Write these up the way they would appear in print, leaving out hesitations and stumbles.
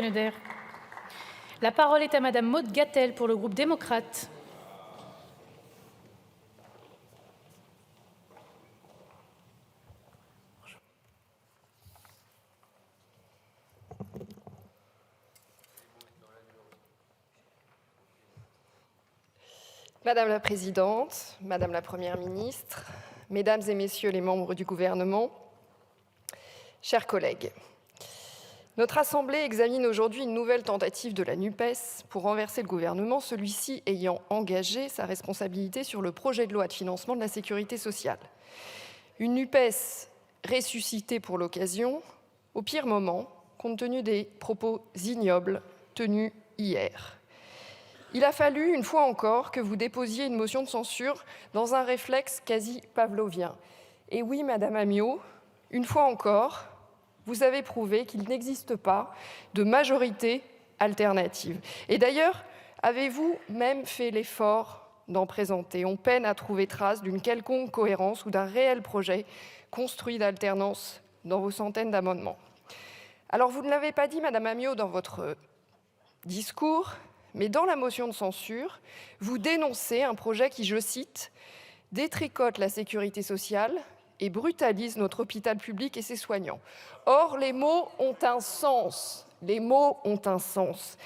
Schneider. La parole est à Madame Maude Gattel pour le groupe démocrate. Madame la Présidente, Madame la Première ministre, Mesdames et Messieurs les membres du gouvernement, chers collègues, notre Assemblée examine aujourd'hui une nouvelle tentative de la NUPES pour renverser le gouvernement, celui-ci ayant engagé sa responsabilité sur le projet de loi de financement de la sécurité sociale. Une NUPES ressuscitée pour l'occasion, au pire moment, compte tenu des propos ignobles tenus hier. Il a fallu, une fois encore, que vous déposiez une motion de censure dans un réflexe quasi pavlovien. Et oui, Madame Amiot, une fois encore, vous avez prouvé qu'il n'existe pas de majorité alternative. Et d'ailleurs, avez-vous même fait l'effort d'en présenter? On peine à trouver trace d'une quelconque cohérence ou d'un réel projet construit d'alternance dans vos centaines d'amendements. Alors, vous ne l'avez pas dit, Madame Amiot, dans votre discours, mais dans la motion de censure, vous dénoncez un projet qui, je cite, « détricote la sécurité sociale et brutalise notre hôpital public et ses soignants ». Or, les mots ont un sens. Les mots ont un sens.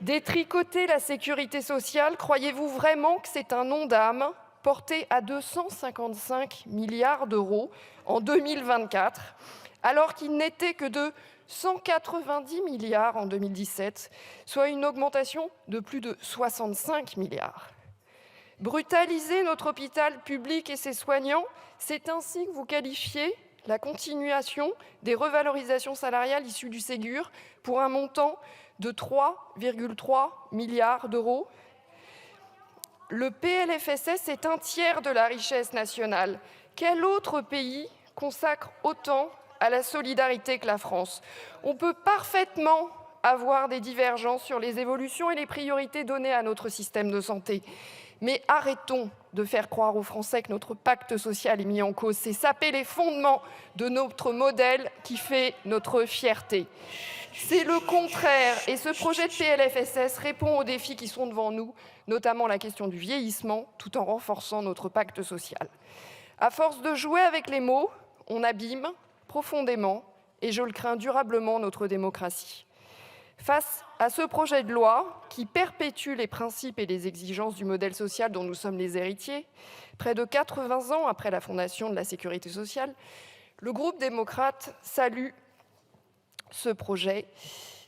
Détricoter la sécurité sociale, croyez-vous vraiment que c'est un nom d'âme porté à 255 milliards d'euros en 2024, alors qu'il n'était que de 190 milliards en 2017, soit une augmentation de plus de 65 milliards. Brutaliser notre hôpital public et ses soignants, c'est ainsi que vous qualifiez la continuation des revalorisations salariales issues du Ségur pour un montant de 3,3 milliards d'euros. Le PLFSS est un tiers de la richesse nationale. Quel autre pays consacre autant à la solidarité que la France? On peut parfaitement avoir des divergences sur les évolutions et les priorités données à notre système de santé. Mais arrêtons de faire croire aux Français que notre pacte social est mis en cause. C'est saper les fondements de notre modèle qui fait notre fierté. C'est le contraire. Et ce projet de PLFSS répond aux défis qui sont devant nous, notamment la question du vieillissement, tout en renforçant notre pacte social. À force de jouer avec les mots, on abîme profondément, et je le crains durablement, notre démocratie. Face à ce projet de loi qui perpétue les principes et les exigences du modèle social dont nous sommes les héritiers, près de 80 ans après la fondation de la sécurité sociale, le groupe démocrate salue ce projet.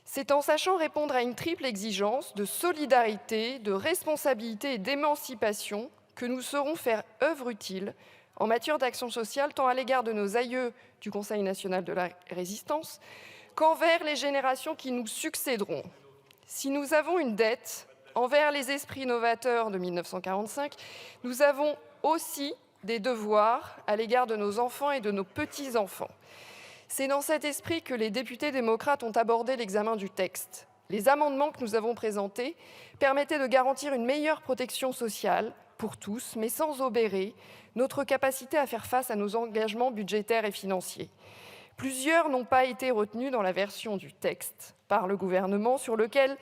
C'est en sachant répondre à une triple exigence de solidarité, de responsabilité et d'émancipation que nous saurons faire œuvre utile en matière d'action sociale, tant à l'égard de nos aïeux du Conseil national de la Résistance qu'envers les générations qui nous succéderont. Si nous avons une dette envers les esprits novateurs de 1945, nous avons aussi des devoirs à l'égard de nos enfants et de nos petits-enfants. C'est dans cet esprit que les députés démocrates ont abordé l'examen du texte. Les amendements que nous avons présentés permettaient de garantir une meilleure protection sociale pour tous, mais sans obérer notre capacité à faire face à nos engagements budgétaires et financiers. Plusieurs n'ont pas été retenus dans la version du texte par le gouvernement, sur lequel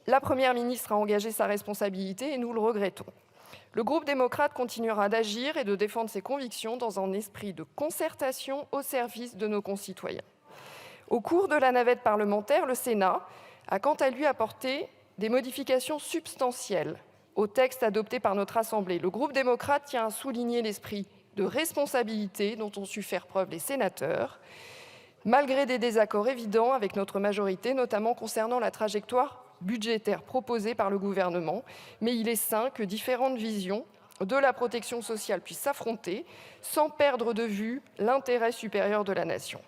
la Première ministre a engagé sa responsabilité et nous le regrettons. Le groupe démocrate continuera d'agir et de défendre ses convictions dans un esprit de concertation au service de nos concitoyens. Au cours de la navette parlementaire, le Sénat a quant à lui apporté des modifications substantielles au texte adopté par notre Assemblée. Le groupe démocrate tient à souligner l'esprit de responsabilité dont ont su faire preuve les sénateurs, malgré des désaccords évidents avec notre majorité, notamment concernant la trajectoire budgétaire proposée par le gouvernement. Mais il est sain que différentes visions de la protection sociale puissent s'affronter sans perdre de vue l'intérêt supérieur de la nation.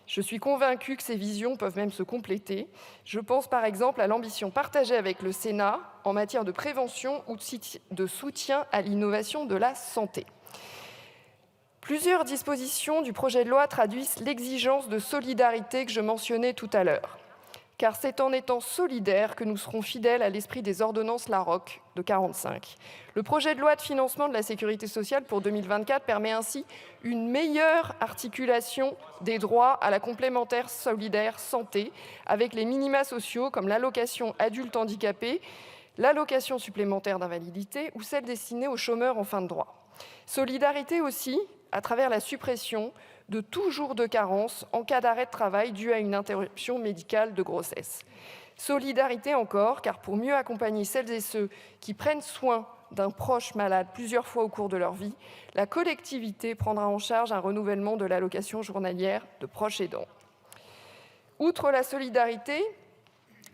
Je suis convaincue que ces visions peuvent même se compléter. Je pense par exemple à l'ambition partagée avec le Sénat en matière de prévention ou de soutien à l'innovation de la santé. Plusieurs dispositions du projet de loi traduisent l'exigence de solidarité que je mentionnais tout à l'heure. car c'est en étant solidaires que nous serons fidèles à l'esprit des ordonnances Larocque de 1945. Le projet de loi de financement de la sécurité sociale pour 2024 permet ainsi une meilleure articulation des droits à la complémentaire solidaire santé avec les minima sociaux comme l'allocation adulte handicapé, l'allocation supplémentaire d'invalidité ou celle destinée aux chômeurs en fin de droit. Solidarité aussi à travers la suppression de tout jour de carence en cas d'arrêt de travail dû à une interruption médicale de grossesse. Solidarité encore, car pour mieux accompagner celles et ceux qui prennent soin d'un proche malade plusieurs fois au cours de leur vie, la collectivité prendra en charge un renouvellement de l'allocation journalière de proche aidant. Outre la solidarité,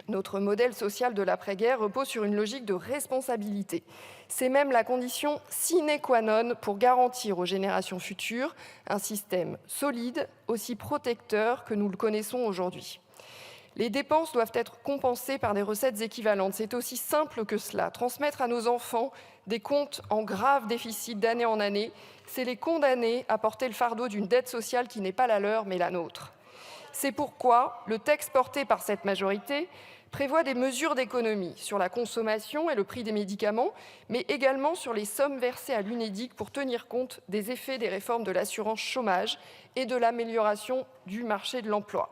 notre modèle social de l'après-guerre repose sur une logique de responsabilité. C'est même la condition sine qua non pour garantir aux générations futures un système solide, aussi protecteur que nous le connaissons aujourd'hui. Les dépenses doivent être compensées par des recettes équivalentes. C'est aussi simple que cela. Transmettre à nos enfants des comptes en grave déficit d'année en année, c'est les condamner à porter le fardeau d'une dette sociale qui n'est pas la leur, mais la nôtre. C'est pourquoi le texte porté par cette majorité prévoit des mesures d'économie sur la consommation et le prix des médicaments, mais également sur les sommes versées à l'Unédic pour tenir compte des effets des réformes de l'assurance chômage et de l'amélioration du marché de l'emploi.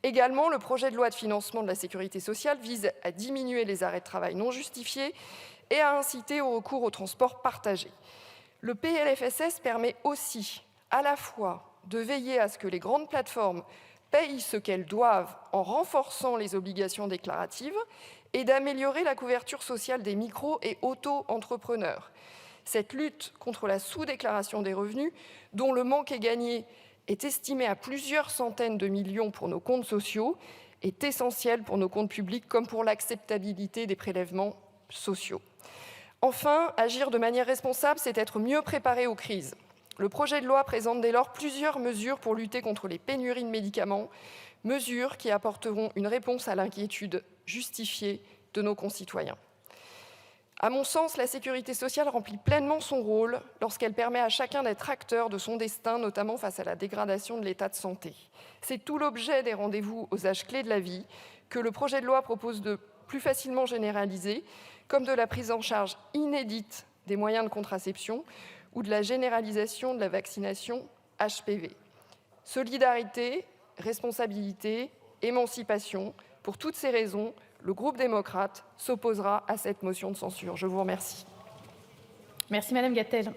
Également, le projet de loi de financement de la sécurité sociale vise à diminuer les arrêts de travail non justifiés et à inciter au recours au transport partagé. Le PLFSS permet aussi à la fois de veiller à ce que les grandes plateformes payent ce qu'elles doivent en renforçant les obligations déclaratives et d'améliorer la couverture sociale des micro- et auto-entrepreneurs. Cette lutte contre la sous-déclaration des revenus, dont le manque est gagné, est estimé à plusieurs centaines de millions pour nos comptes sociaux, est essentielle pour nos comptes publics comme pour l'acceptabilité des prélèvements sociaux. Enfin, agir de manière responsable, c'est être mieux préparé aux crises. Le projet de loi présente dès lors plusieurs mesures pour lutter contre les pénuries de médicaments, mesures qui apporteront une réponse à l'inquiétude justifiée de nos concitoyens. À mon sens, la sécurité sociale remplit pleinement son rôle lorsqu'elle permet à chacun d'être acteur de son destin, notamment face à la dégradation de l'état de santé. C'est tout l'objet des rendez-vous aux âges clés de la vie que le projet de loi propose de plus facilement généraliser, comme de la prise en charge inédite des moyens de contraception ou de la généralisation de la vaccination HPV. Solidarité, responsabilité, émancipation, pour toutes ces raisons, le groupe démocrate s'opposera à cette motion de censure. Je vous remercie. Merci Madame Gatel.